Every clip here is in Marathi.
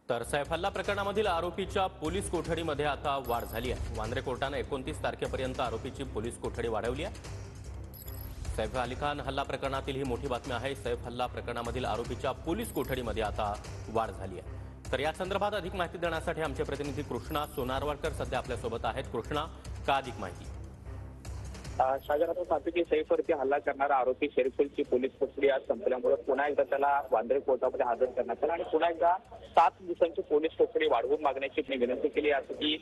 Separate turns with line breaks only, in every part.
तर सैफ हल्ला प्रकरणामधील आरोपीच्या पोलीस कोठडीमध्ये आता वाढ झाली आहे। वांद्रे कोर्टाने 29 तारखेपर्यंत आरोपीची पोलीस कोठडी वाढवली आहे। सैफ अली खान हल्ला प्रकरणातील ही मोठी बातमी आहे। सैफ हल्ला प्रकरणामधील आरोपीच्या पोलीस कोठडीमध्ये आता वाढ झाली आहे। तर या संदर्भात अधिक माहिती देण्यासाठी आमचे प्रतिनिधी कृष्णा सोनारवाडकर सध्या आपल्यासोबत आहेत। कृष्णा, का अधिक माहिती?
सागर, आपण पाहतो की सैफवरती हल्ला करणारा आरोपी शरीफुलची पोलीस कोठडी आज संपल्यामुळे पुन्हा एकदा त्याला वांद्रे कोर्टामध्ये हजर करण्यात आलं आणि पुन्हा एकदा 7 दिवसांची पोलीस कोठडी वाढवून मागण्याची विनंती केली। असं की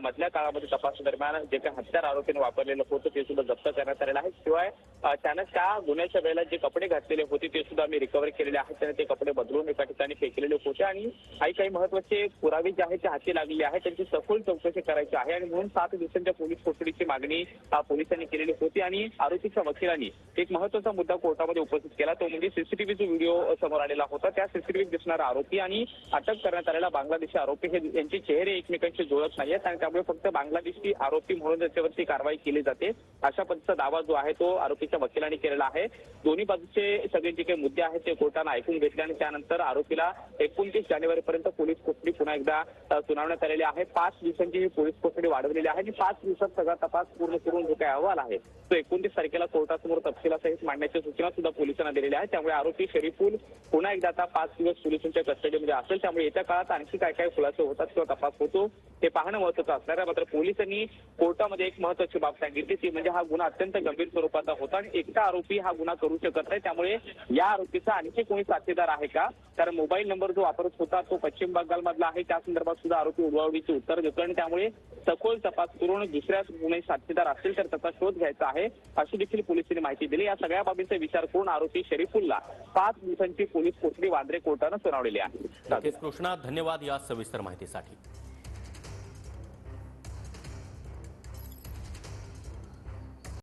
मधल्या काळामध्ये तपासादरम्यान जे काही हत्यार आरोपीने वापरलेलं होतं ते सुद्धा जप्त करण्यात आलेलं आहे। शिवाय त्यानं त्या गुन्ह्याच्या वेळेला जे कपडे घातलेले होते ते सुद्धा आम्ही रिकव्हरी केलेले आहेत। त्याने ते कपडे बदलून एका ठिकाणी फेकलेले होते आणि काही महत्वाचे पुरावे जे आहेत ते हाती लागलेले आहेत, त्यांची सखोल चौकशी करायची आहे आणि म्हणून 7 दिवसांच्या पोलीस कोठडीची मागणी पोलिसांनी केलेली होती। आणि आरोपीच्या वकिलांनी एक महत्वाचा मुद्दा कोर्टामध्ये उपस्थित केला, तो म्हणजे सीसीटीव्हीचा व्हिडिओ समोर आलेला होता। त्या सीसीटीव्हीत दिसणारा आरोपी आणि अटक करण्यात आलेला बांगलादेशी आरोपी हे यांचे चेहरे एकमेकांशी जुळत नाहीयेत आणि त्यामुळे फक्त बांगलादेशी आरोपी म्हणून त्याच्यावरती कारवाई केली जाते, अशा पद्धतीचा दावा जो आहे तो आरोपीच्या वकिलांनी केलेला आहे। दोन्ही बाजूचे सगळे जे काही मुद्दे आहेत ते कोर्टाने ऐकून घेतले आणि त्यानंतर आरोपीला 29 जानेवारीपर्यंत पोलीस कोठडी पुन्हा एकदा सुनावण्यात आलेली आहे। 5 दिवसांची ही पोलीस कोठडी वाढवलेली आहे आणि 5 दिवसात सगळा तपास पूर्ण करून जो काही अहवाल आहे तो 29 तारखेला कोर्टासमोर तपशिलासहित मांडण्याच्या सूचना सुद्धा पोलिसांना दिलेल्या आहेत। त्यामुळे आरोपी शरीफुल पुन्हा एकदा आता 5 दिवस पोलिसांच्या कस्टडीमध्ये असेल। त्यामुळे येत्या काळात आणखी काय खुलासे होतात किंवा तपास होतो हे पाहणं महत्त्वाचं असणार आहे। मात्र पोलिसांनी कोर्टामध्ये एक महत्त्वाची बाब सांगितली ती म्हणजे हा गुन्हा अत्यंत गंभीर स्वरूपाचा होता आणि एकटा आरोपी हा गुन्हा करू शकत नाही। त्यामुळे या आरोपीचा आणखी कोणी साथीदार आहे का, कारण मोबाईल नंबर जो वापरत होता तो पश्चिम बंगालमधला आहे, त्या संदर्भात सुद्धा आरोपी उडवाउडीची उत्तर देतो आणि त्यामुळे सखोल तपास करून दुसऱ्या कोणी साथीदार असतील तर त्याचा शोध घ्यायचा आहे, अशी देखील पोलिसांनी माहिती दिली। या सगळ्या बाबींचा विचार करून आरोपी शरीफुलला 5 दिवसांची पोलीस कोठडी वांद्रे कोर्टानं सुनावलेली आहे।
कृष्णा, धन्यवाद या सविस्तर माहितीसाठी।